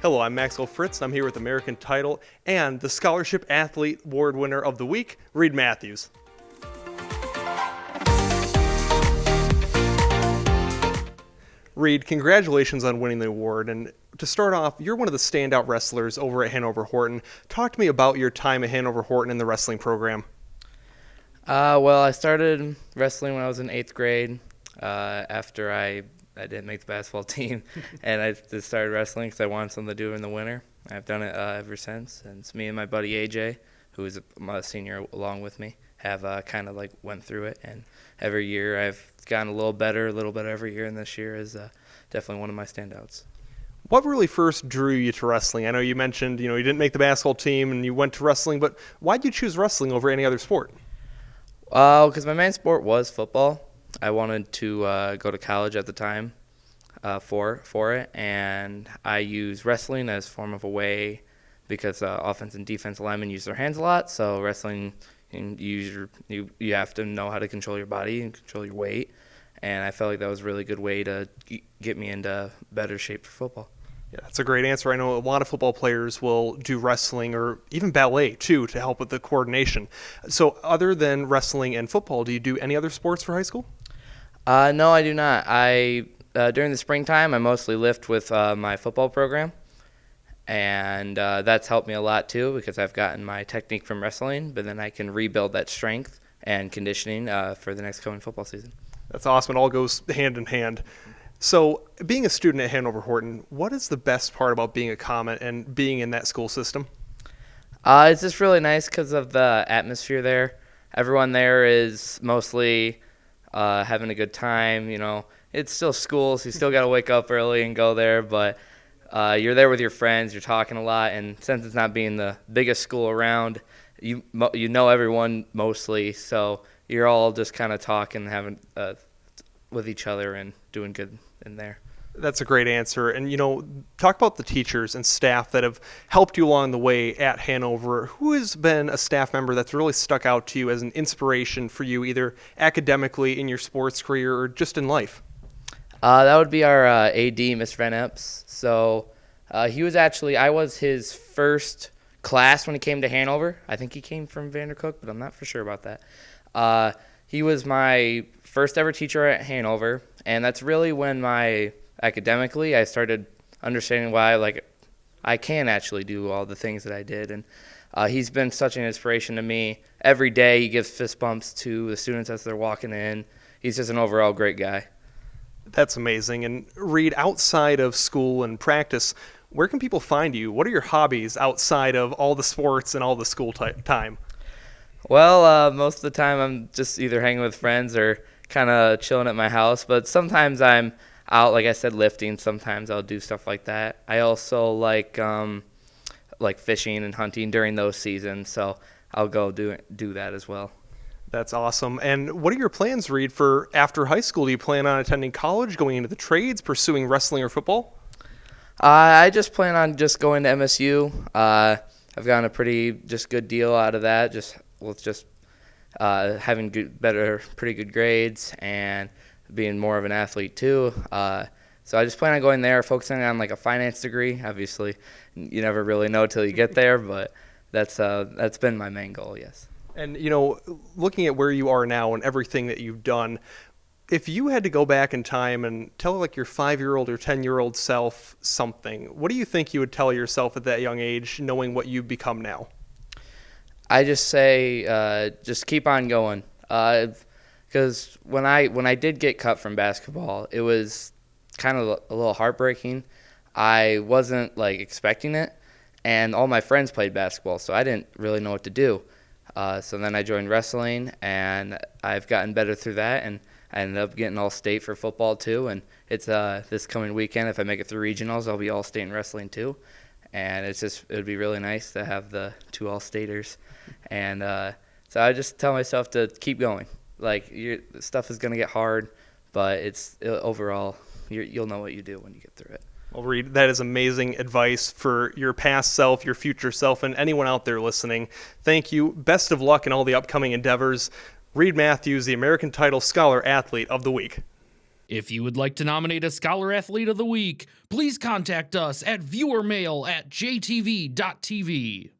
Hello, I'm Maxwell Fritz, and I'm here with American Title and the Scholarship Athlete Award winner of the week, Reed Matthews. Reed, congratulations on winning the award. And to start off, you're one of the standout wrestlers over at Hanover-Horton. Talk to me about your time at Hanover-Horton in the wrestling program. Well, I started wrestling when I was in 8th grade after I didn't make the basketball team, and I just started wrestling because I wanted something to do in the winter. I've done it ever since, and it's me and my buddy AJ, who is my senior along with me, have kind of like went through it, and every year I've gotten a little bit every year, and this year is definitely one of my standouts. What really first drew you to wrestling? I know you mentioned, you didn't make the basketball team and you went to wrestling, but why'd you choose wrestling over any other sport? Because my main sport was football. I wanted to go to college at the time for it, and I use wrestling as a form of a way because offense and defense linemen use their hands a lot. So wrestling, you have to know how to control your body and control your weight, and I felt like that was a really good way to get me into better shape for football. Yeah, that's a great answer. I know a lot of football players will do wrestling or even ballet, too, to help with the coordination. So other than wrestling and football, do you do any other sports for high school? No, I do not. During the springtime, I mostly lift with my football program, and that's helped me a lot, too, because I've gotten my technique from wrestling, but then I can rebuild that strength and conditioning for the next coming football season. That's awesome. It all goes hand in hand. So being a student at Hanover-Horton, what is the best part about being a Comet and being in that school system? It's just really nice because of the atmosphere there. Everyone there is mostly having a good time. It's still school, so you still got to wake up early and go there, but you're there with your friends, you're talking a lot, and since it's not being the biggest school around, you know everyone mostly, so you're all just kind of talking, having with each other and doing good in there. That's a great answer. And, talk about the teachers and staff that have helped you along the way at Hanover. Who has been a staff member that's really stuck out to you as an inspiration for you, either academically in your sports career or just in life? That would be our AD, Miss Van Epps. So I was his first class when he came to Hanover. I think he came from Vandercook, but I'm not for sure about that. He was my first ever teacher at Hanover, and that's really when academically I started understanding why I can actually do all the things that I did. And he's been such an inspiration to me. Every day he gives fist bumps to the students as they're walking in. He's just an overall great guy. That's amazing. And Reed, outside of school and practice, where can people find you? What are your hobbies outside of all the sports and all the school time? Well, most of the time I'm just either hanging with friends or kind of chilling at my house. But sometimes I'm out, like I said, lifting. Sometimes I'll do stuff like that. I also like fishing and hunting during those seasons, so I'll go do that as well. That's awesome. And what are your plans, Reed, for after high school? Do you plan on attending college, going into the trades, pursuing wrestling or football? I just plan on just going to MSU. I've gotten a pretty good deal out of that, with having pretty good grades and being more of an athlete too. So I just plan on going there, focusing on a finance degree. Obviously, you never really know till you get there, but that's been my main goal, yes. And, looking at where you are now and everything that you've done, if you had to go back in time and tell your 5-year-old or 10-year-old self something, what do you think you would tell yourself at that young age, knowing what you've become now? I just say just keep on going. Because when I did get cut from basketball, it was kind of a little heartbreaking. I wasn't expecting it, and all my friends played basketball, so I didn't really know what to do. So then I joined wrestling, and I've gotten better through that, and I ended up getting all-state for football too. And it's this coming weekend, if I make it through regionals, I'll be all-state in wrestling too. And it would be really nice to have the 2 all-staters. And so I just tell myself to keep going. Stuff is going to get hard, but overall, you'll know what you do when you get through it. Well, Reed, that is amazing advice for your past self, your future self, and anyone out there listening. Thank you. Best of luck in all the upcoming endeavors. Reed Matthews, the American Title Scholar Athlete of the Week. If you would like to nominate a Scholar Athlete of the Week, please contact us at viewermail@jtv.tv.